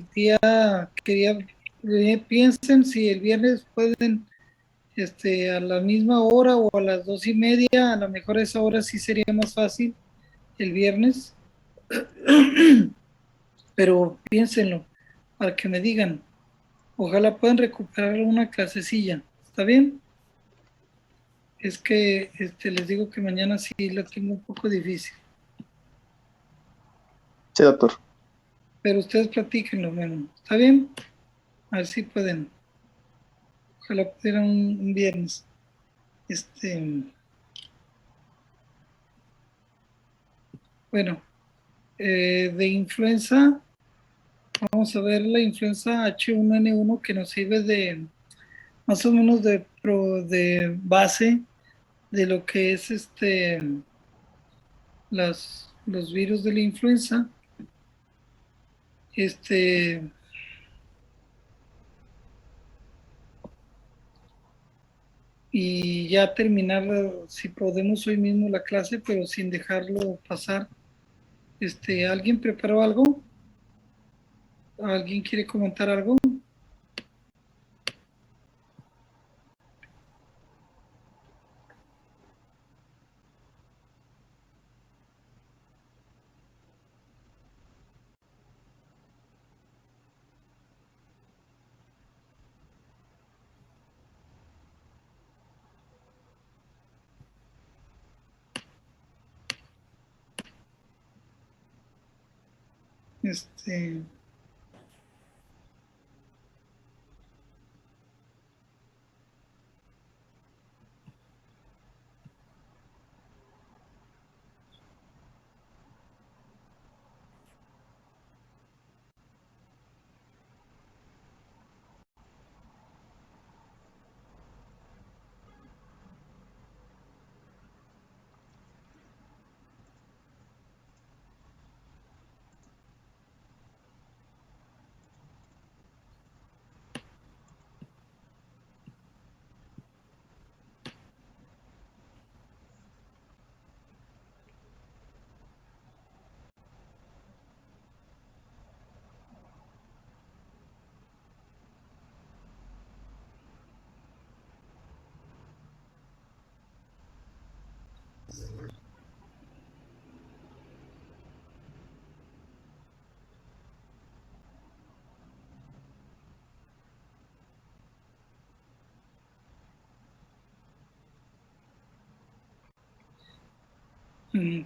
el día, quería, piensen si el viernes pueden, a la misma hora o a las 2:30, a lo mejor a esa hora sí sería más fácil el viernes, pero piénsenlo para que me digan. Ojalá puedan recuperar una clasecilla. ¿Está bien? Es que les digo que mañana sí lo tengo un poco difícil. Sí, doctor. Pero ustedes platíquenlo, bueno. ¿Está bien? A ver si pueden. Ojalá pudieran un viernes. Este, bueno, de influenza, vamos a ver la influenza H1N1 que nos sirve de más o menos de base de lo que es los virus de la influenza. Este, y ya terminar, si podemos hoy mismo la clase, pero sin dejarlo pasar. ¿Alguien preparó algo? ¿Alguien quiere comentar algo? Este,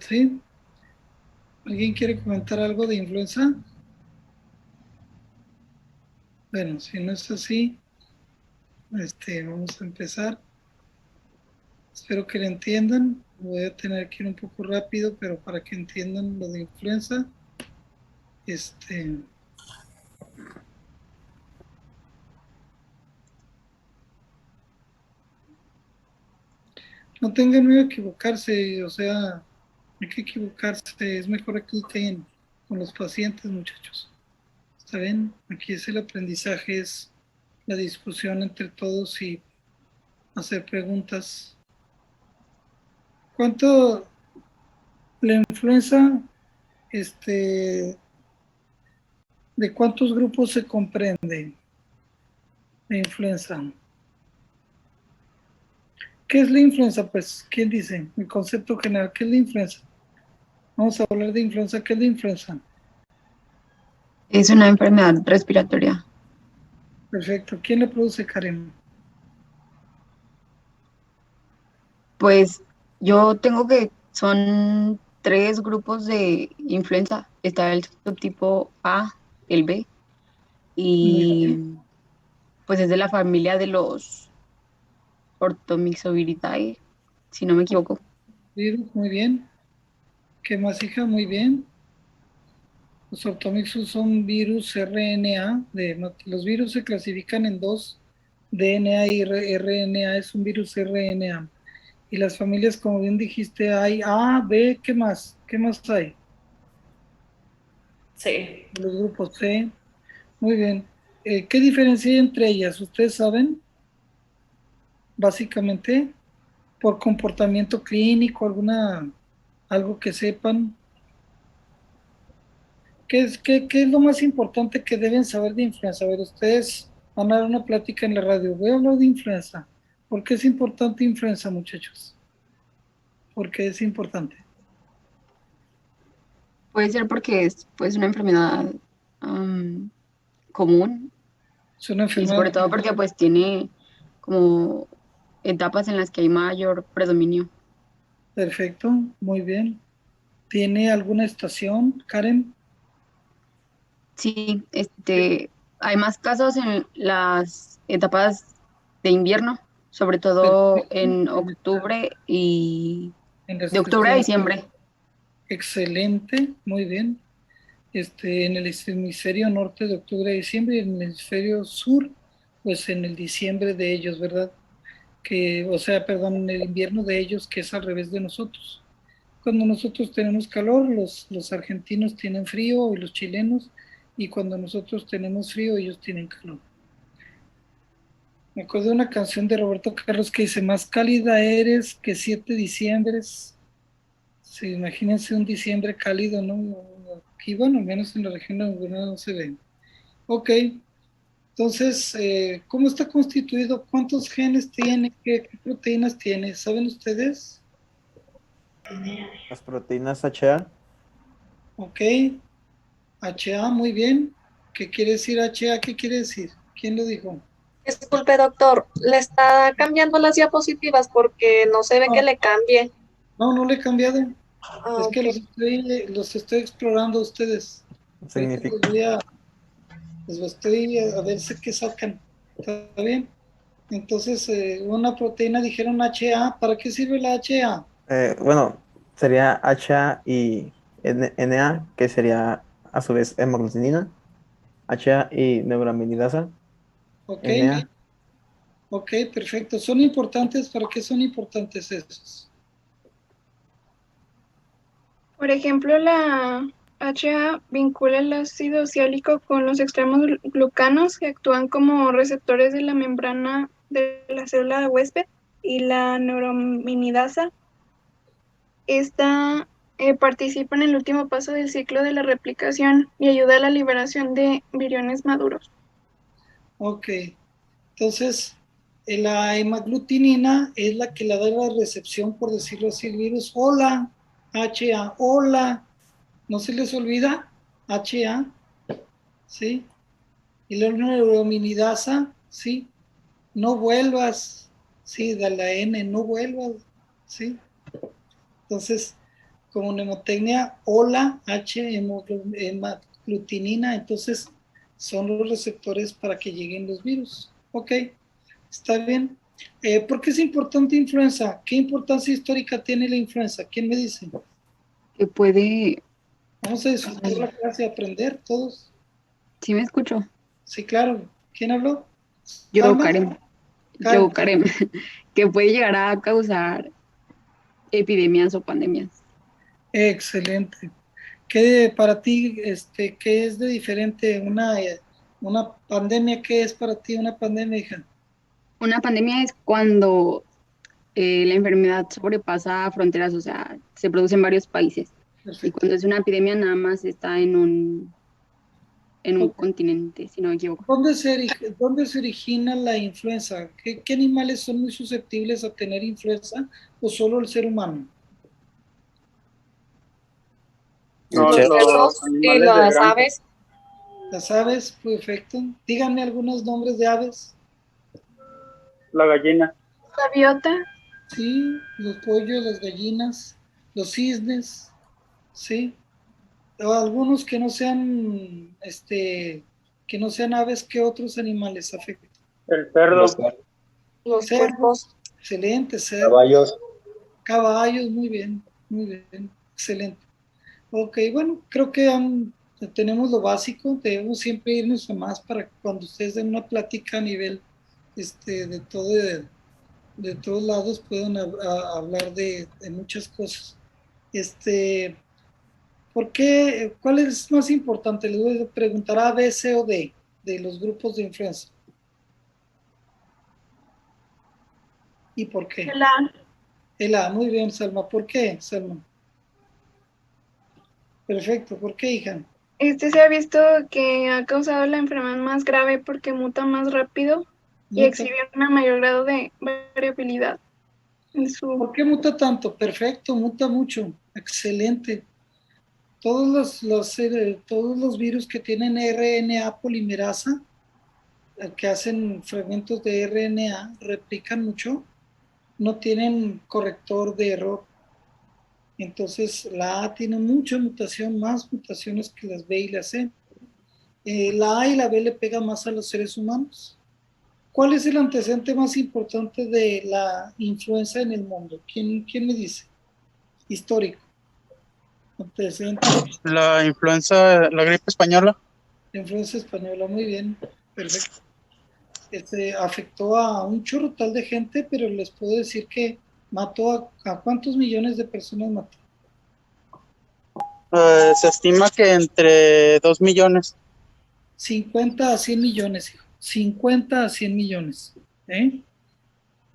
¿Sí? ¿Alguien quiere comentar algo de influenza? Bueno, si no es así, vamos a empezar. Espero que lo entiendan. Voy a tener que ir un poco rápido, pero para que entiendan lo de influenza, este, no tengan miedo a equivocarse, o sea, hay que equivocarse, es mejor aquí que con los pacientes, muchachos. ¿Está bien? Aquí es el aprendizaje, es la discusión entre todos y hacer preguntas. ¿Cuánto la influenza, este, de cuántos grupos se comprende la influenza? ¿Qué es la influenza? Pues, ¿quién dice? El concepto general, ¿qué es la influenza? Vamos a hablar de influenza, ¿qué es la influenza? Es una enfermedad respiratoria. Perfecto. ¿Quién la produce, Karen? Pues yo tengo que son tres grupos de influenza. Está el subtipo A, el B, Muy bien. y pues es de la familia de los Orthomyxoviridae, si no me equivoco. Virus, muy bien. ¿Qué más, hija? Muy bien. Los ortomixus son virus RNA. Los virus se clasifican en dos, DNA y RNA, es un virus RNA. Y las familias, como bien dijiste, hay A, B, ¿qué más? ¿Qué más hay? Sí. Los grupos C. Muy bien. ¿Qué diferencia hay entre ellas? ¿Ustedes saben? Básicamente, por comportamiento clínico, algo que sepan. qué es lo más importante que deben saber de influenza? A ver, ustedes van a dar una plática en la radio. Voy a hablar de influenza. ¿Por qué es importante influenza, muchachos? ¿Por qué es importante? Puede ser porque es pues una enfermedad am, común Es una y enfermedad sobre todo porque pues tiene como etapas en las que hay mayor predominio. perfecto, muy bien. ¿Tiene alguna estación, Karen? Sí, hay más casos en las etapas de invierno, sobre todo Perfecto. en octubre y En las de octubre a estaciones. diciembre. Excelente, muy bien. En el hemisferio norte de octubre a diciembre y en el hemisferio sur, pues en el diciembre de ellos, ¿verdad? O sea, perdón, en el invierno de ellos, que es al revés de nosotros. Cuando nosotros tenemos calor, los argentinos tienen frío y los chilenos, y cuando nosotros tenemos frío, ellos tienen calor. Me acuerdo de una canción de Roberto Carlos que dice, más cálida eres que 7 diciembres. Sí, imagínense un diciembre cálido, ¿no? Aquí, bueno, al menos en la región de no se ve. Ok, entonces, ¿cómo está constituido? ¿Cuántos genes tiene? ¿Qué proteínas tiene? ¿Saben ustedes? Las proteínas HA, Ok, HA, muy bien. ¿Qué quiere decir HA? ¿Qué quiere decir? ¿Quién lo dijo? Disculpe, doctor, le está cambiando las diapositivas porque no se ve que No, le cambie. no le he cambiado. Ah, Es que ok. los estoy explorando a ustedes. Ahorita significa, les estoy a ver si qué sacan. ¿Está bien? Entonces, una proteína dijeron HA. ¿Para qué sirve la HA? bueno, sería HA y NA, que sería a su vez hemaglutinina, HA y neuraminidasa, Ok, NA. ok, perfecto. ¿Son importantes? ¿Para qué son importantes esos? Por ejemplo, la HA vincula el ácido ciálico con los extremos glucanos que actúan como receptores de la membrana de la célula de huésped y la neuraminidasa. Esta participa en el último paso del ciclo de la replicación y ayuda a la liberación de viriones maduros. Ok, entonces la hemaglutinina es la que le da la recepción, por decirlo así, el virus. Hola, HA, hola. ¿No se les olvida? HA, ¿sí? Y la neuraminidasa, ¿sí? No vuelvas, ¿sí? De la N, no vuelvas, ¿sí? Entonces, como mnemotecnia, hola, hemaglutinina, entonces son los receptores para que lleguen los virus. Ok, está bien. ¿Por qué es importante influenza? ¿Qué importancia histórica tiene la influenza? ¿Quién me dice? Que puede, Vamos a disfrutar la clase y aprender todos. ¿sí me escucho? Sí, claro. ¿Quién habló? Yo, Salma. Karen, Karen. que puede llegar a causar epidemias o pandemias. Excelente. ¿Qué para ti, qué es de diferente una pandemia? ¿Qué es para ti una pandemia, hija? Una pandemia es cuando la enfermedad sobrepasa fronteras, o sea, se produce en varios países. Y Perfecto. cuando es una epidemia, nada más está en un Ok. continente, si no me equivoco. ¿Dónde se origina la influenza? ¿Qué animales son muy susceptibles a tener influenza o solo el ser humano? Los Los cerdos y animales de las granja, aves, Las aves, perfecto. Díganme algunos nombres de aves. la gallina, Gaviota, Sí, los pollos, las gallinas, los cisnes, sí. O algunos que no sean aves, ¿qué otros animales afectan? el cerdo, los Cerdos, pulpos. excelente, cerdos. caballos. Caballos, muy bien, excelente. Ok, bueno, creo que tenemos lo básico, debemos siempre irnos a más para que cuando ustedes den una plática a nivel de todos lados puedan hablar de muchas cosas. Este, ¿Cuál es más importante? Les voy a preguntar A, B, C o D de los grupos de influenza. ¿Y por qué? el A, El A, muy bien, Salma. ¿Por qué, Salma? Perfecto, ¿por qué, hija? Este se ha visto que ha causado la enfermedad más grave porque muta más rápido y Muta. exhibe un mayor grado de variabilidad en su... ¿Por qué muta tanto? Perfecto, muta mucho. Excelente. Todos los virus que tienen RNA polimerasa, que hacen fragmentos de RNA, replican mucho, no tienen corrector de error. Entonces la A tiene mucha mutación, más mutaciones que las B y las C. La A y la B le pegan más a los seres humanos. ¿Cuál es el antecedente más importante de la influenza en el mundo? ¿Quién me dice? Histórico. Antecedente. La influenza, la gripe española. La influenza española, muy bien. Perfecto. Afectó a un chorro tal de gente, pero les puedo decir que mató a ¿cuántos millones de personas mató? Se estima que entre 2 millones. 50 a 100 millones, hijo. 50 a 100 millones. ¿Eh?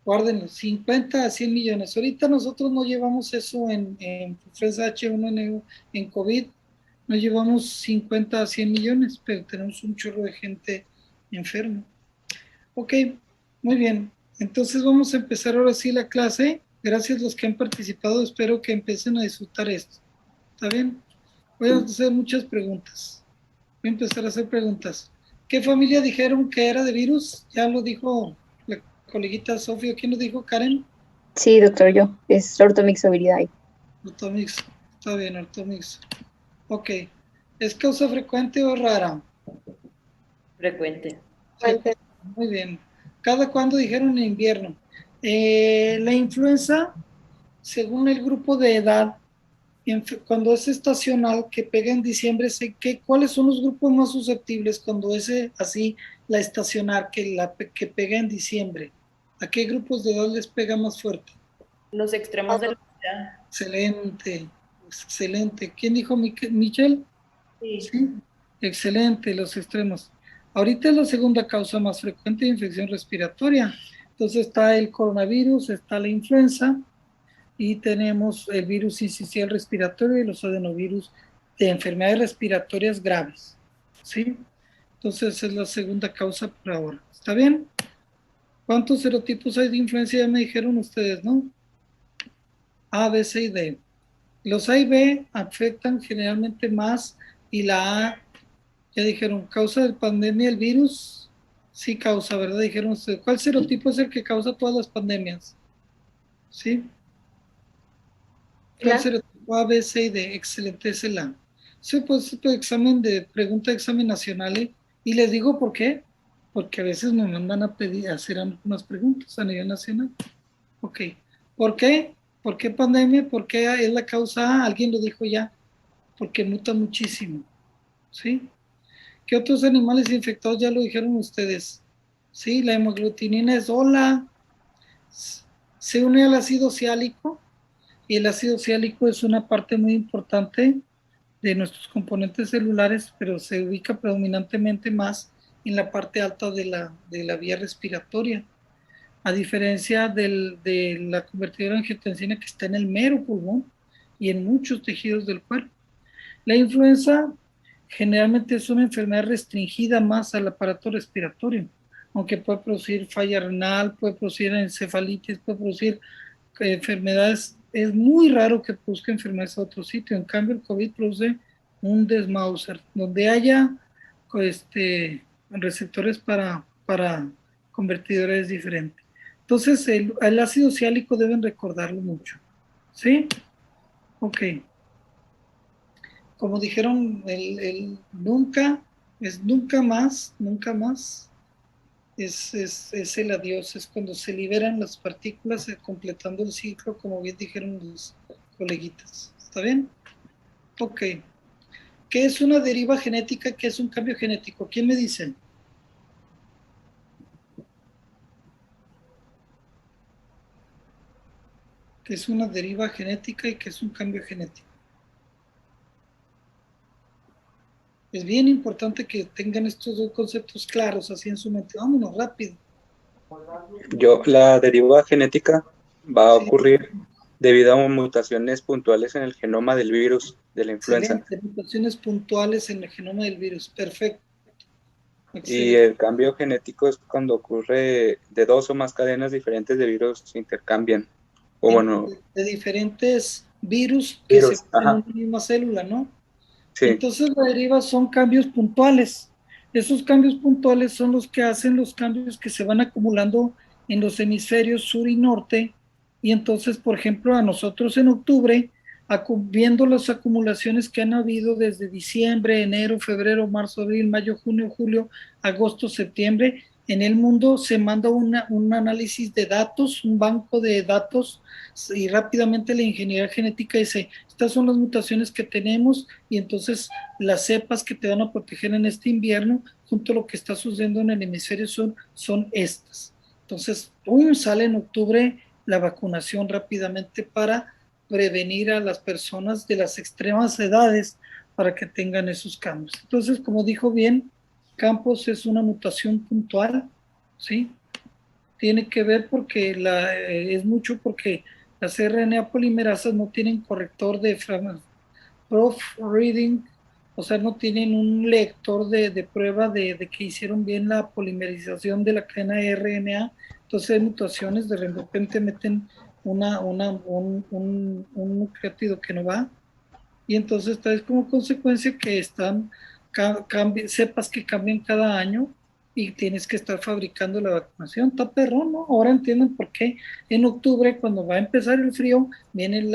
Guárdenlo, 50 a 100 millones. Ahorita nosotros no llevamos eso en influenza H1N1, en COVID, no llevamos 50 a 100 millones, pero tenemos un chorro de gente enferma. Ok, muy bien. Entonces vamos a empezar ahora sí la clase. Gracias a los que han participado, espero que empiecen a disfrutar esto. ¿Está bien? Voy a hacer muchas preguntas. Voy a empezar a hacer preguntas. ¿Qué familia dijeron que era de virus? Ya lo dijo la coleguita Sofía. ¿Quién lo dijo, Karen? Sí, doctor, yo. Es ortomixoviridae. Ortomix. Está bien, ortomix. Ok. ¿Es causa frecuente o rara? Frecuente. Muy bien. ¿Cada cuándo dijeron en invierno? La influenza, según el grupo de edad, cuando es estacional, que pega en diciembre, ¿cuáles son los grupos más susceptibles cuando es así, la estacional, que pega en diciembre? ¿A qué grupos de edad les pega más fuerte? Los extremos de la vida. Excelente, excelente. ¿Quién dijo Michelle? Sí. Sí, excelente, los extremos. Ahorita es la segunda causa más frecuente de infección respiratoria. Entonces está el coronavirus, está la influenza y tenemos el virus sincicial respiratorio y los adenovirus de enfermedades respiratorias graves. ¿Sí? Entonces es la segunda causa por ahora. ¿Está bien? ¿Cuántos serotipos hay de influenza? Ya me dijeron ustedes, ¿no? A, B, C y D. Los A y B afectan generalmente más y la A, ya dijeron, ¿causa de pandemia el virus? Sí causa, ¿verdad? Dijeron ustedes. ¿Cuál serotipo es el que causa todas las pandemias? ¿Sí? ¿Cuál serotipo A, B, C y D? Excelente, es el A. Sí, pues examen de pregunta de examen nacional, ¿eh? Y les digo por qué. Porque a veces nos mandan a pedir, a hacer unas preguntas a nivel nacional. Ok. ¿Por qué? ¿Por qué pandemia? ¿Por qué es la causa A? Alguien lo dijo ya. Porque muta muchísimo. ¿Sí? ¿Qué otros animales infectados ya lo dijeron ustedes? Sí, la hemaglutinina es hola. Se une al ácido ciálico y el ácido ciálico es una parte muy importante de nuestros componentes celulares, pero se ubica predominantemente más en la parte alta de la vía respiratoria, a diferencia de la convertidora de angiotensina que está en el mero pulmón y en muchos tejidos del cuerpo. La influenza generalmente es una enfermedad restringida más al aparato respiratorio, aunque puede producir falla renal, puede producir encefalitis, puede producir enfermedades. Es muy raro que produzca enfermedades a otro sitio. En cambio, el COVID produce un desmauser, donde haya receptores para convertidores diferentes. Entonces, el ácido ciálico deben recordarlo mucho. ¿Sí? Ok. Como dijeron, el nunca es nunca más, nunca más. Es el adiós, es cuando se liberan las partículas completando el ciclo, como bien dijeron los coleguitas. ¿Está bien? Ok. ¿Qué es una deriva genética? ¿Qué es un cambio genético? ¿Quién me dice? ¿Qué es una deriva genética y qué es un cambio genético? Es bien importante que tengan estos dos conceptos claros así en su mente. Vámonos rápido. La deriva genética va a Sí. ocurrir debido a mutaciones puntuales en el genoma del virus de la influenza. Excelente, mutaciones puntuales en el genoma del virus. Perfecto. Y Excelente. el cambio genético es cuando ocurre de dos o más cadenas diferentes de virus se intercambian. O bueno, De diferentes virus que se virus. ponen en Ajá, una misma célula, ¿no? sí. Entonces la deriva son cambios puntuales. Esos cambios puntuales son los que hacen los cambios que se van acumulando en los hemisferios sur y norte. Y entonces, por ejemplo, a nosotros en octubre, viendo las acumulaciones que han habido desde diciembre, enero, febrero, marzo, abril, mayo, junio, julio, agosto, septiembre, en el mundo se manda un análisis de datos, un banco de datos, y rápidamente la ingeniería genética dice, estas son las mutaciones que tenemos y entonces las cepas que te van a proteger en este invierno, junto a lo que está sucediendo en el hemisferio sur, son estas. Entonces, sale en octubre la vacunación rápidamente para prevenir a las personas de las extremas edades para que tengan esos cambios. Entonces, como dijo bien, Campos es una mutación puntual, ¿sí? Tiene que ver porque es mucho porque las RNA polimerasas no tienen corrector de proofreading, o sea, no tienen un lector de prueba de que hicieron bien la polimerización de la cadena de RNA, entonces hay mutaciones, de repente meten un nucleótido que no va, y entonces traes como consecuencia que están cepas que cambian cada año y tienes que estar fabricando la vacunación. Está perrón, ¿no? Ahora entienden por qué en octubre, cuando va a empezar el frío, viene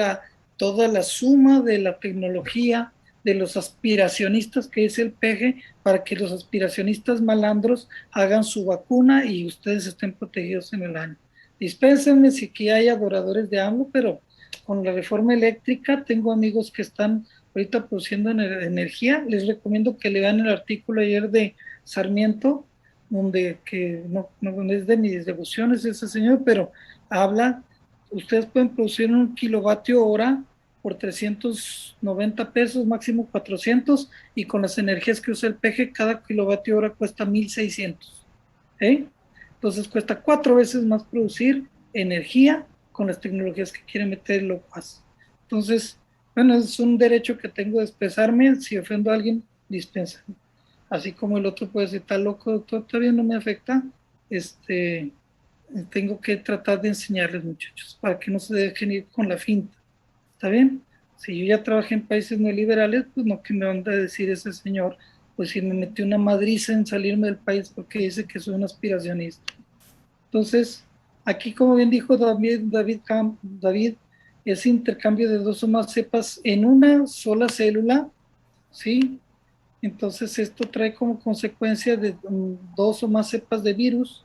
toda la suma de la tecnología de los aspiracionistas, que es el PG, para que los aspiracionistas malandros hagan su vacuna y ustedes estén protegidos en el año. Dispénsenme si aquí hay adoradores de AMLO, pero con la reforma eléctrica tengo amigos que están ahorita produciendo energía. Les recomiendo que lean el artículo ayer de Sarmiento, donde que no es de mis devociones ese señor, pero habla, ustedes pueden producir 1 kWh por 390 pesos, máximo 400, y con las energías que usa el PG, cada kWh cuesta 1,600. Entonces cuesta 4 veces más producir energía con las tecnologías que quiere meter el LOPAS. Entonces, bueno, es un derecho que tengo de expresarme. Si ofendo a alguien, dispénsame. Así como el otro puede decir, está loco, doctor, todavía no me afecta. Tengo que tratar de enseñarles, muchachos, para que no se dejen ir con la finta. ¿Está bien? Si yo ya trabajé en países neoliberales, pues no, que me van a decir ese señor, pues si me metió una madriza en salirme del país porque dice que soy un aspiracionista. Entonces, aquí como bien dijo David, es intercambio de dos o más cepas en una sola célula, ¿sí? Entonces esto trae como consecuencia de dos o más cepas de virus.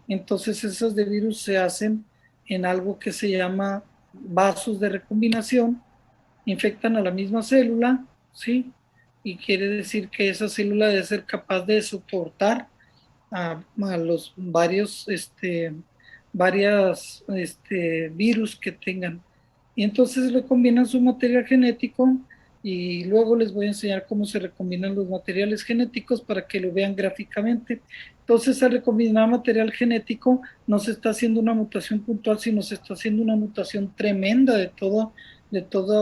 Entonces esas de virus se hacen en algo que se llama vasos de recombinación, infectan a la misma célula, ¿sí? Y quiere decir que esa célula debe ser capaz de soportar a los varias virus que tengan. Y entonces recombinan su material genético y luego les voy a enseñar cómo se recombinan los materiales genéticos para que lo vean gráficamente. Entonces, al recombinar material genético, no se está haciendo una mutación puntual, sino se está haciendo una mutación tremenda de toda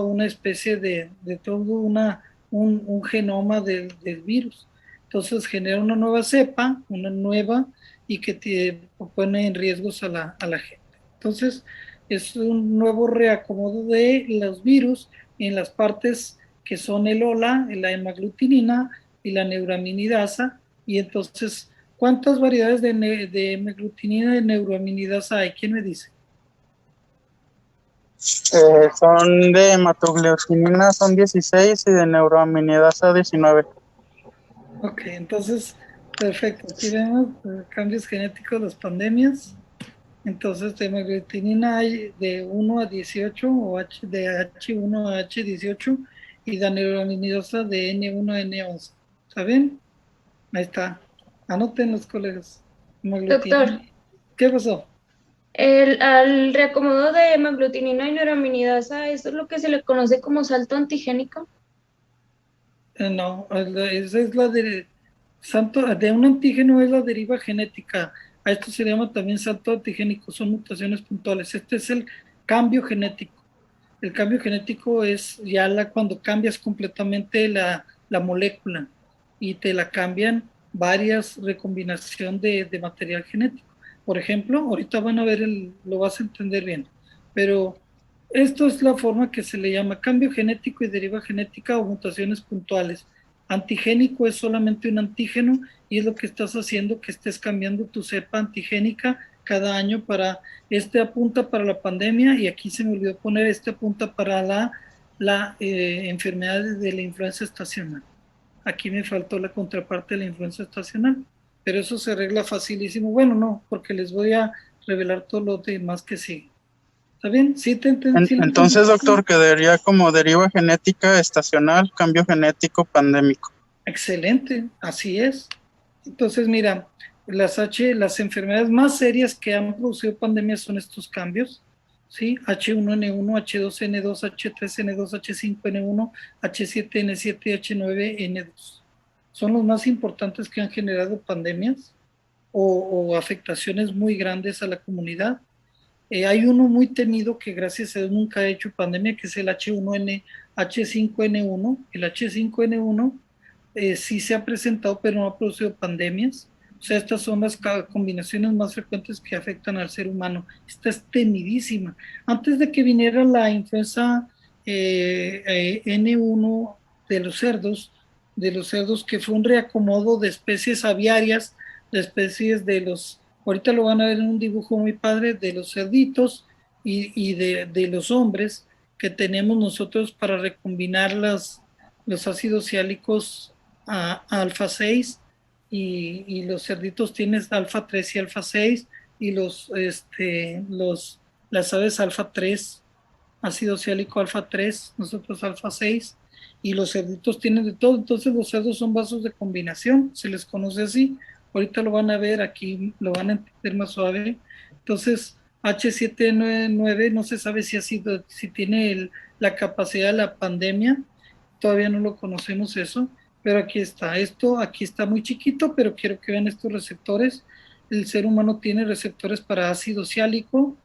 una especie de todo un genoma del virus. Entonces genera una nueva cepa, una nueva, y que te pone en riesgos a la gente. Entonces es un nuevo reacomodo de los virus en las partes que son el OLA, la hemaglutinina y la neuraminidasa. Y entonces, ¿cuántas variedades de hemaglutinina y de neuraminidasa hay? ¿Quién me dice? Son de hematogleucinina, son 16 y de neuroaminidasa 19. Ok, entonces, perfecto. Aquí vemos cambios genéticos, las pandemias. Entonces, de hemaglutinina hay de 1 a 18 o de H1 a H18 y de neuraminidasa de N1 a N11. ¿Está bien? Ahí está. Anoten los colegas. Doctor, ¿Qué pasó? al reacomodo de hemaglutinina y neuraminidasa, ¿eso es lo que se le conoce como salto antigénico? No, esa es la de un antígeno es la deriva genética. A esto se llama también salto antigénico, son mutaciones puntuales. Este es el cambio genético. El cambio genético es ya cuando cambias completamente la molécula y te la cambian varias recombinación de material genético. Por ejemplo, ahorita van a ver, lo vas a entender bien, pero esto es la forma que se le llama cambio genético y deriva genética o mutaciones puntuales. Antigénico es solamente un antígeno y es lo que estás haciendo, que estés cambiando tu cepa antigénica cada año para, este apunta para la pandemia y aquí se me olvidó poner, este apunta para la enfermedad de la influenza estacional. Aquí me faltó la contraparte de la influenza estacional, pero eso se arregla facilísimo. Bueno, no, porque les voy a revelar todo lo demás que sigue. ¿Está bien? ¿Sí te entendí? Entonces, doctor, quedaría como deriva genética estacional, cambio genético pandémico. Excelente, así es. Entonces, mira, las enfermedades más serias que han producido pandemias son estos cambios, ¿sí? H1N1, H2N2, H3N2, H5N1, H7N7 y H9N2. Son los más importantes que han generado pandemias o afectaciones muy grandes a la comunidad. Hay uno muy temido que gracias a Dios nunca ha hecho pandemia, que es el H5N1. El H5N1 sí se ha presentado, pero no ha producido pandemias. O sea, estas son las combinaciones más frecuentes que afectan al ser humano. Esta es temidísima. Antes de que viniera la influenza N1 de los cerdos, que fue un reacomodo de especies aviarias, de especies de los, ahorita lo van a ver en un dibujo muy padre, de los cerditos y de los hombres que tenemos nosotros para recombinar los ácidos siálicos a alfa 6 y los cerditos tienen alfa 3 y alfa 6 y las aves alfa 3, ácido siálico alfa 3, nosotros alfa 6 y los cerditos tienen de todo. Entonces los cerdos son vasos de combinación, se les conoce así. Ahorita lo van a ver, aquí lo van a entender más suave. Entonces H7N9 no se sabe si tiene la capacidad de la pandemia, todavía no lo conocemos eso, pero aquí está. Aquí está muy chiquito, pero quiero que vean estos receptores. El ser humano tiene receptores para ácido siálico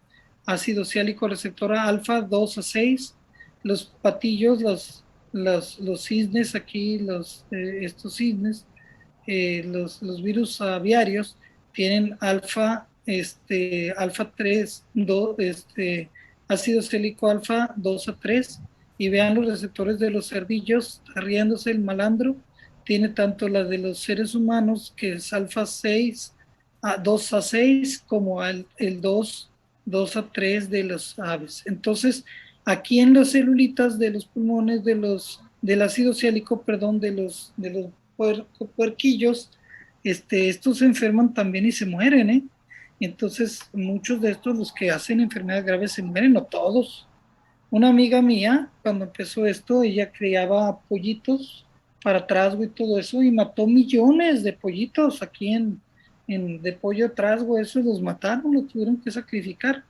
receptor alfa 2 a 6. Los patillos, los cisnes aquí, estos cisnes, los virus aviarios tienen alfa 3, ácido siálico alfa 2 a 3, y vean los receptores de los cerdillos, está riéndose el malandro, tiene tanto la de los seres humanos, que es alfa 6 a 2 a 6, como el 2 a 3 de las aves. Entonces, aquí en las celulitas de los pulmones del ácido siálico, perdón, de los puerquillos, estos se enferman también y se mueren, ¿eh? Entonces, muchos de estos, los que hacen enfermedades graves, se mueren, no todos. Una amiga mía, cuando empezó esto, ella criaba pollitos para trasgo y todo eso, y mató millones de pollitos aquí de pollo trasgo, eso los mataron, los tuvieron que sacrificar.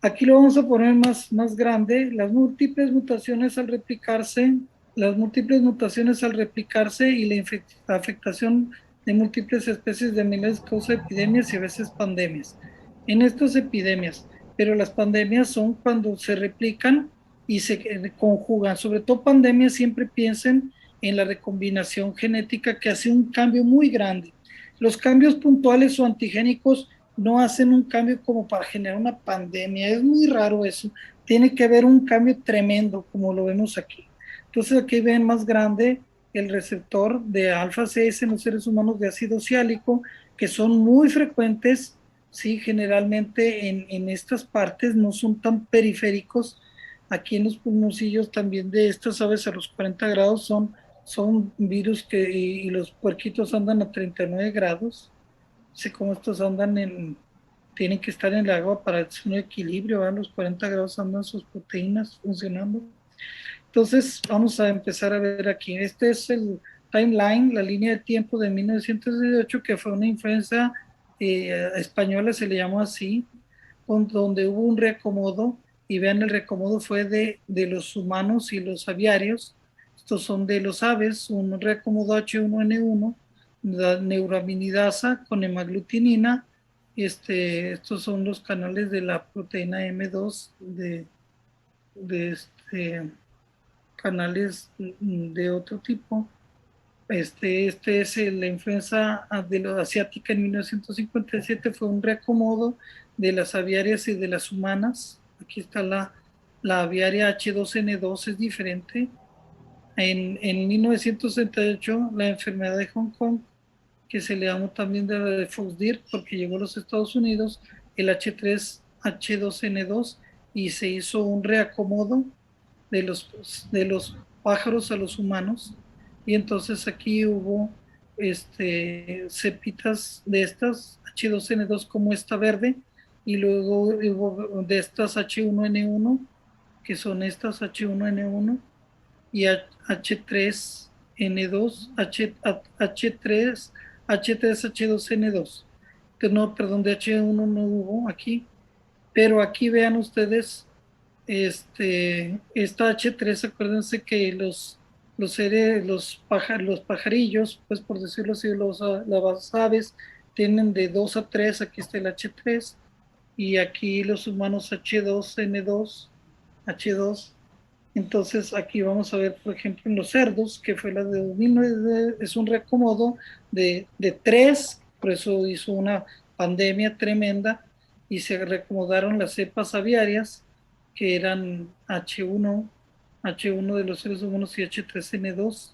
Aquí lo vamos a poner más grande. Las múltiples mutaciones al replicarse y la afectación de múltiples especies de animales causa epidemias y a veces pandemias. En estas epidemias, pero las pandemias son cuando se replican y se conjugan. Sobre todo pandemias, siempre piensen en la recombinación genética, que hace un cambio muy grande. Los cambios puntuales o antigénicos no hacen un cambio como para generar una pandemia. Es muy raro eso. Tiene que haber un cambio tremendo, como lo vemos aquí. Entonces aquí ven más grande el receptor de alfa 6 en los seres humanos de ácido siálico, que son muy frecuentes, sí, generalmente en estas partes, no son tan periféricos. Aquí en los pulmoncillos también de estas aves a los 40 grados son virus y los puerquitos andan a 39 grados. Sé cómo estos tienen que estar en el agua para un equilibrio, a los 40 grados andan sus proteínas funcionando. Entonces, vamos a empezar a ver aquí. Este es el timeline, la línea de tiempo de 1918, que fue una influenza española, se le llamó así, donde hubo un reacomodo, y vean, el reacomodo fue de los humanos y los aviarios. Estos son de los aves, un reacomodo H1N1, la neuroaminidasa con hemaglutinina. Estos son los canales de la proteína M2 canales de otro tipo. Este es la influenza de la asiática en 1957, fue un reacomodo de las aviarias y de las humanas. Aquí está la aviaria H2N2, es diferente. En 1968, la enfermedad de Hong Kong, que se le llamó también de Foxdeer, porque llegó a los Estados Unidos, el H3H2N2, y se hizo un reacomodo de los pájaros a los humanos, y entonces aquí hubo cepitas de estas H2N2 como esta verde, y luego hubo de estas H1N1, que son estas H1N1, y H3N2, H3, H3H2N2. No, perdón, de H1 no hubo aquí, pero aquí vean ustedes esta H3, acuérdense que los pajarillos, pues por decirlo así, las aves tienen de 2 a 3, aquí está el H3, y aquí los humanos H2N2, H2. Entonces aquí vamos a ver, por ejemplo, en los cerdos, que fue la de 2009, es un reacomodo de 3, por eso hizo una pandemia tremenda, y se reacomodaron las cepas aviarias, que eran H1 de los seres humanos y H3N2,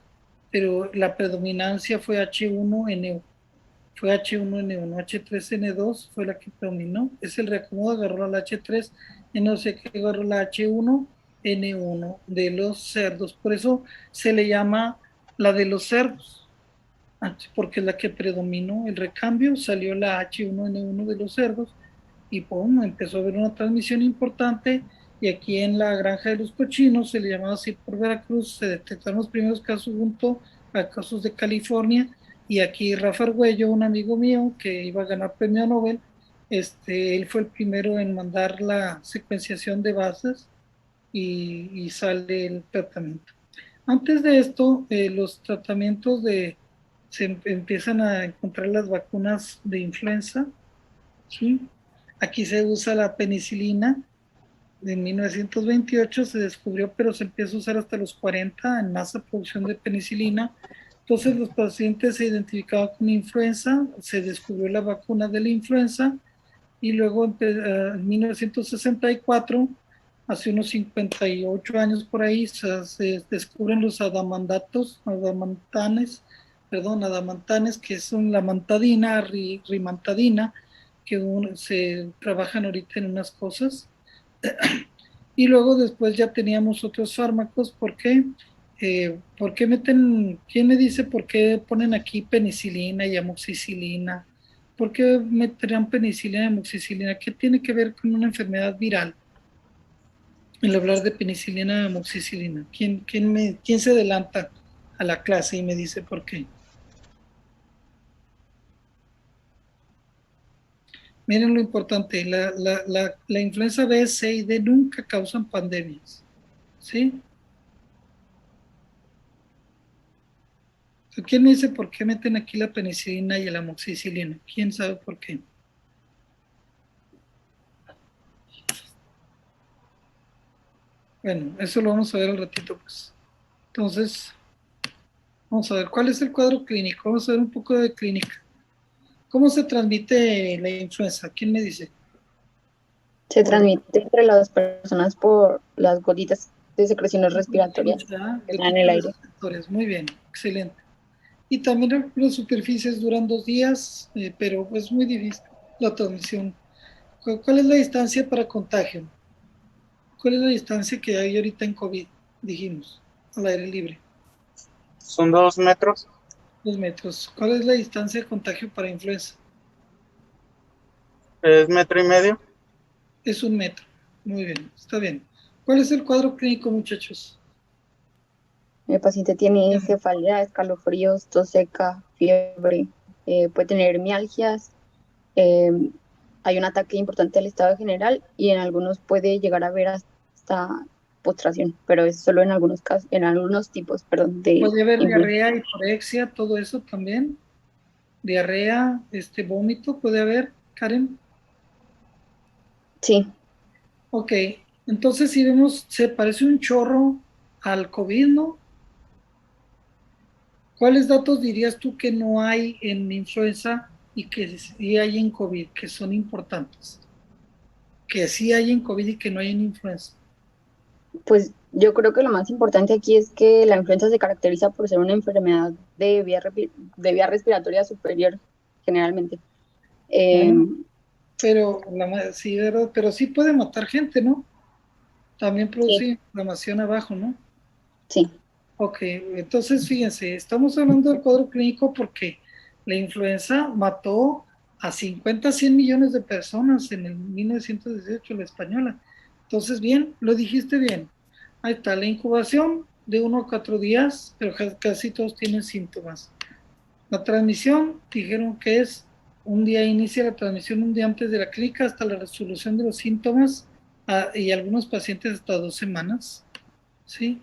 pero la predominancia fue H1N1. Fue H1N1, H3N2 fue la que predominó. Es el reacomodo, agarró la H3, y no sé qué agarró la H1N1 de los cerdos. Por eso se le llama la de los cerdos, porque es la que predominó. El recambio salió la H1N1 de los cerdos, y pum, empezó a haber una transmisión importante. Y aquí en la granja de los cochinos, se le llamaba así por Veracruz, se detectaron los primeros casos junto a casos de California. Y aquí Rafa Argüello, un amigo mío que iba a ganar premio Nobel, él fue el primero en mandar la secuenciación de bases, y sale el tratamiento. Antes de esto, los tratamientos se empiezan a encontrar las vacunas de influenza, ¿sí? Aquí se usa la penicilina. En 1928 se descubrió, pero se empieza a usar hasta los 40 en masa producción de penicilina. Entonces los pacientes se identificaban con influenza, se descubrió la vacuna de la influenza, y luego en 1964, hace unos 58 años por ahí, se descubren los adamantanes, que son la mantadina, rimantadina, que se trabajan ahorita en unas cosas. Y luego después ya teníamos otros fármacos. ¿Por qué? ¿Por qué meten, quién me dice por qué ponen aquí penicilina y amoxicilina? ¿Por qué meterán penicilina y amoxicilina? ¿Qué tiene que ver con una enfermedad viral el hablar de penicilina y amoxicilina? ¿Quién se adelanta a la clase y me dice por qué? Miren lo importante, la influenza B, C y D nunca causan pandemias, ¿sí? ¿Quién me dice por qué meten aquí la penicilina y la amoxicilina? ¿Quién sabe por qué? Bueno, eso lo vamos a ver al ratito, pues. Entonces, vamos a ver, ¿cuál es el cuadro clínico? Vamos a ver un poco de clínica. ¿Cómo se transmite la influenza? ¿Quién me dice? Se transmite entre las personas por las gotitas de secreciones respiratorias que están en el aire. Muy bien, excelente. Y también las superficies duran 2 días, pero es muy difícil la transmisión. ¿Cuál es la distancia para contagio? ¿Cuál es la distancia que hay ahorita en COVID? Dijimos, al aire libre. Son 2 metros. 2 metros. ¿Cuál es la distancia de contagio para influenza? Es 1,5 metros. Es 1 metro. Muy bien, está bien. ¿Cuál es el cuadro clínico, muchachos? El paciente tiene cefalea, escalofríos, tos seca, fiebre, puede tener mialgias, hay un ataque importante al estado general, y en algunos puede llegar a haber hasta postración, pero es solo en algunos casos, en algunos tipos, perdón, de ¿Puede haber influenza. diarrea, hiporexia, todo eso también? ¿Diarrea, vómito puede haber, Karen? Sí. Ok, Entonces, si vemos, se parece un chorro al COVID, ¿no? ¿Cuáles datos dirías tú que no hay en influenza y que sí hay en COVID, que son importantes? Que sí hay en COVID y que no hay en influenza. Pues yo creo que lo más importante aquí es que la influenza se caracteriza por ser una enfermedad de vía respiratoria superior, generalmente. Eh, Bueno, pero sí, ¿verdad? Pero sí puede matar gente, ¿no? También produce sí, inflamación abajo, ¿no? sí. Ok, entonces fíjense, estamos hablando del cuadro clínico porque la influenza mató a 50, 100 millones de personas en el 1918, la española. Entonces, bien, lo dijiste bien. Ahí está, la incubación de 1 a 4 días, pero casi todos tienen síntomas. La transmisión, dijeron que es un día inicia la transmisión, un día antes de la clínica hasta la resolución de los síntomas y algunos pacientes hasta 2 semanas, ¿sí?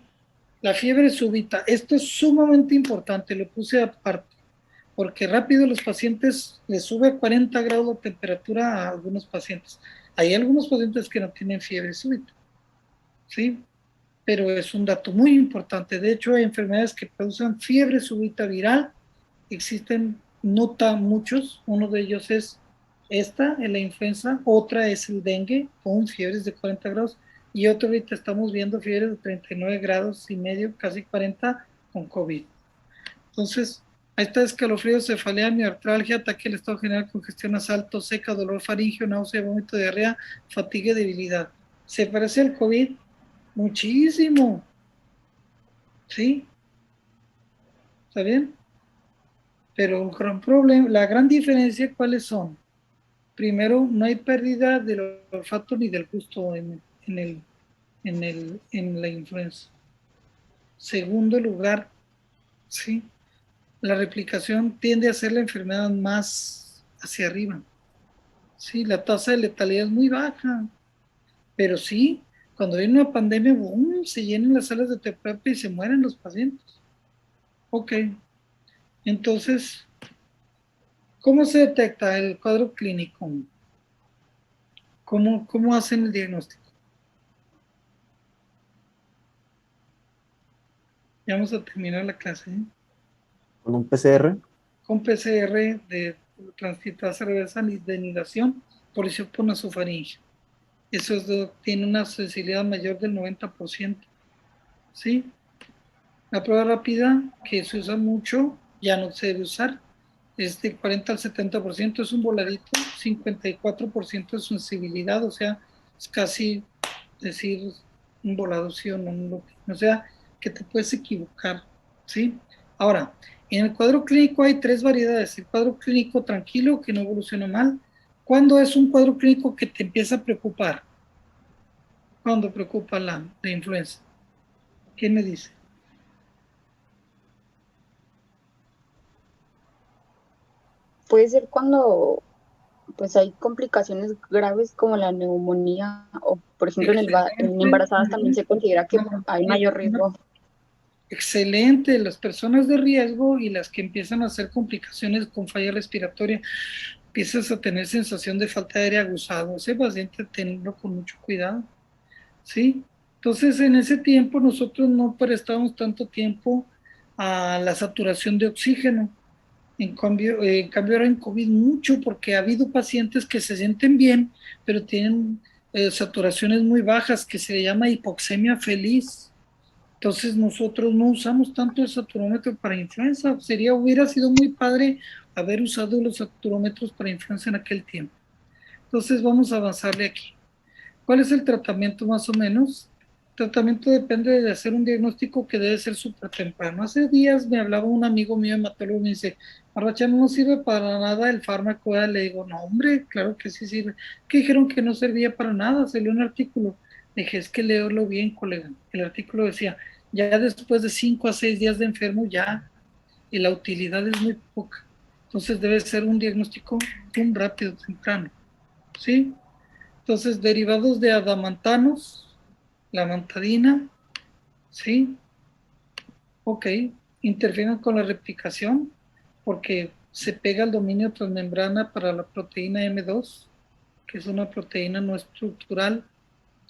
La fiebre súbita, esto es sumamente importante, lo puse aparte, porque rápido los pacientes les sube a 40 grados la temperatura a algunos pacientes. Hay algunos pacientes que no tienen fiebre súbita, ¿sí? Pero es un dato muy importante. De hecho, hay enfermedades que producen fiebre súbita viral, existen, nota muchos, uno de ellos es esta, la influenza, otra es el dengue, con fiebres de 40 grados, y otro ahorita estamos viendo fiebres de 39 grados y medio, casi 40, con COVID. Entonces, ahí está: escalofríos, cefalea, miartralgia, ataque al estado general, congestión nasal, tos seca, dolor faríngeo, náusea, vómito, diarrea, fatiga y debilidad. ¿Se parece al COVID? Muchísimo, ¿sí? ¿Está bien? Pero un gran problema, la gran diferencia, ¿cuáles son? Primero, no hay pérdida del olfato ni del gusto en la influenza. Segundo lugar, ¿sí? La replicación tiende a ser la enfermedad más hacia arriba. Sí, la tasa de letalidad es muy baja, pero sí, cuando hay una pandemia, boom, se llenan las salas de terapia y se mueren los pacientes. Ok, entonces, ¿cómo se detecta el cuadro clínico? ¿Cómo hacen el diagnóstico? Ya vamos a terminar la clase, ¿eh? Con un PCR. Con PCR de transcriptasa reversa de nidación por isoponasofaringe. Eso tiene una sensibilidad mayor del 90%. ¿Sí? La prueba rápida, que se usa mucho, ya no se debe usar. Es de 40 al 70%, es un voladito, 54% de sensibilidad, o sea, es casi decir un volado sí o no, o sea, que te puedes equivocar, ¿sí? Ahora, en el cuadro clínico hay 3 variedades: el cuadro clínico tranquilo, que no evoluciona mal. ¿Cuándo es un cuadro clínico que te empieza a preocupar? ¿Cuándo preocupa la influenza? ¿Quién me dice? Puede ser cuando pues hay complicaciones graves como la neumonía o, por ejemplo, en Excelente, embarazadas también se considera que hay mayor riesgo. excelente. Las personas de riesgo y las que empiezan a hacer complicaciones con falla respiratoria, empiezas a tener sensación de falta de aire aguzado. Ese paciente, tenerlo con mucho cuidado, ¿sí? Entonces, en ese tiempo nosotros no prestamos tanto tiempo a la saturación de oxígeno. En cambio ahora en COVID mucho, porque ha habido pacientes que se sienten bien, pero tienen saturaciones muy bajas, que se le llama hipoxemia feliz. Entonces nosotros no usamos tanto el saturómetro para influenza. Hubiera sido muy padre haber usado los saturómetros para influenza en aquel tiempo. Entonces vamos a avanzarle aquí. ¿Cuál es el tratamiento más o menos? El tratamiento depende de hacer un diagnóstico que debe ser súper temprano. Hace días me hablaba un amigo mío hematólogo y me dice: Arracha, no sirve para nada el fármaco. Le digo: no, hombre, claro que sí sirve. ¿Qué dijeron que no servía para nada? Salió un artículo. Le dije: es que léelo bien, colega. El artículo decía: ya después de 5 a 6 días de enfermo, ya, y la utilidad es muy poca. Entonces debe ser un diagnóstico rápido, temprano. ¿Sí? Entonces, derivados de adamantanos, la mantadina, ¿sí? Ok, interfieren con la replicación porque se pega al dominio transmembrana para la proteína M2, que es una proteína no estructural,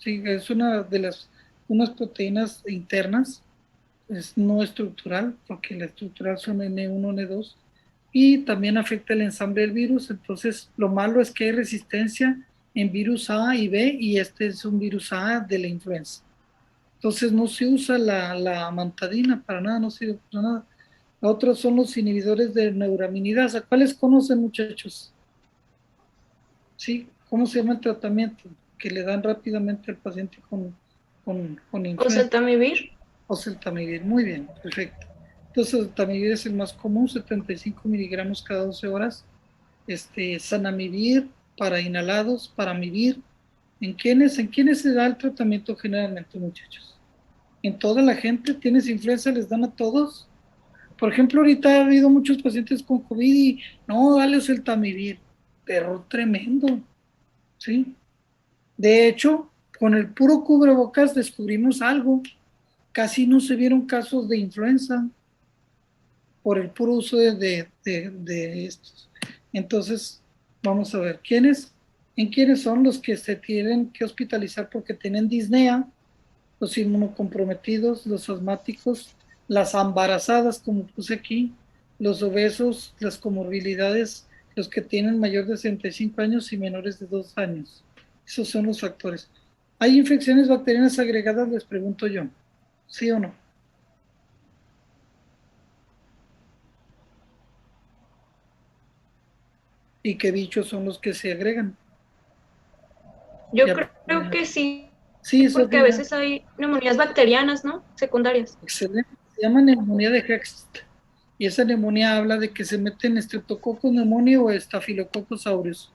Sí, es una de unas proteínas internas, es no estructural, porque la estructural son N1, N2, y también afecta el ensamble del virus. Entonces, lo malo es que hay resistencia en virus A y B, y este es un virus A de la influenza. Entonces, no se usa la amantadina para nada, no sirve para nada. Otros son los inhibidores de neuraminidasa. ¿Cuáles conocen, muchachos? ¿Sí? ¿Cómo se llama el tratamiento que le dan rápidamente al paciente con influenza? Oseltamivir. Oseltamivir, muy bien, perfecto. Entonces, oseltamivir es el más común, 75 miligramos cada 12 horas. Zanamivir para inhalados, paramivir. ¿En quiénes se da el tratamiento generalmente, muchachos? ¿En toda la gente? ¿Tienes influenza? ¿Les dan a todos? Por ejemplo, ahorita ha habido muchos pacientes con COVID y no, dale oseltamivir. Terror tremendo, ¿sí? De hecho, con el puro cubrebocas descubrimos algo. Casi no se vieron casos de influenza por el puro uso de estos. Entonces, vamos a ver, ¿en quiénes son los que se tienen que hospitalizar porque tienen disnea? Los inmunocomprometidos, los asmáticos, las embarazadas, como puse aquí, los obesos, las comorbilidades, los que tienen mayor de 65 años y menores de 2 años. Esos son los factores. ¿Hay infecciones bacterianas agregadas? Les pregunto yo. ¿Sí o no? ¿Y qué bichos son los que se agregan? Yo Ya, creo que sí, sí, eso porque a veces hay neumonías bacterianas, ¿no? Secundarias. excelente. Se llama neumonía de Hext. Y esa neumonía habla de que se meten Streptococcus pneumoniae o Staphylococcus aureus.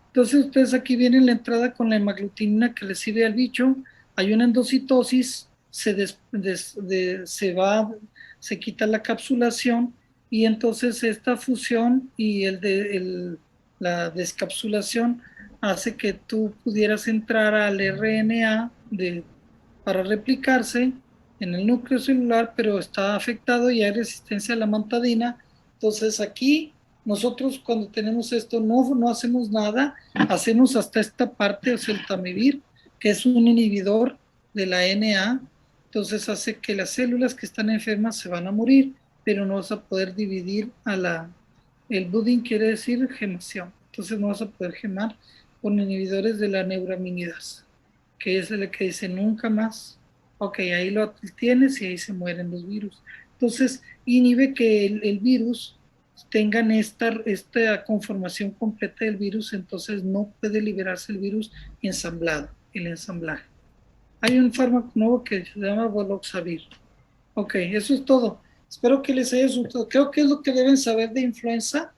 Entonces, ustedes aquí vienen la entrada con la hemaglutinina que recibe al bicho. Hay una endocitosis, se quita la capsulación, y entonces esta fusión y la descapsulación hace que tú pudieras entrar al RNA para replicarse en el núcleo celular, pero está afectado y hay resistencia a la amantadina. Entonces aquí nosotros cuando tenemos esto no hacemos nada, hacemos hasta esta parte de oseltamivir, que es un inhibidor de la NA. Entonces hace que las células que están enfermas se van a morir, pero no vas a poder dividir el budding quiere decir gemación. Entonces no vas a poder gemar con inhibidores de la neuraminidasa, que es el que dice nunca más. Ok, ahí lo tienes y ahí se mueren los virus. Entonces, inhibe que el virus tengan esta conformación completa del virus, entonces no puede liberarse el virus ensamblado, el ensamblaje. Hay un fármaco nuevo que se llama Baloxavir. Ok, eso es todo. Espero que les haya gustado. Creo que es lo que deben saber de influenza.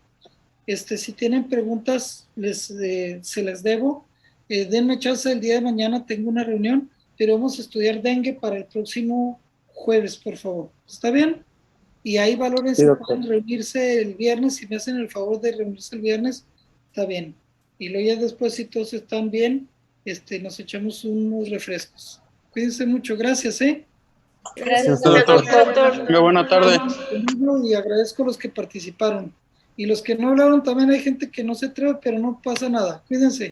Si tienen preguntas, se las debo. Denme chance el día de mañana, tengo una reunión, pero vamos a estudiar dengue para el próximo jueves, por favor. ¿Está bien? Y ahí valoren si pueden reunirse el viernes, si me hacen el favor de reunirse el viernes, está bien. Y luego ya después, si todos están bien, nos echamos unos refrescos. Cuídense mucho, gracias, Gracias, doctor. Muy buena tarde. Y agradezco a los que participaron. Y los que no hablaron, también hay gente que no se atreve, pero no pasa nada. Cuídense.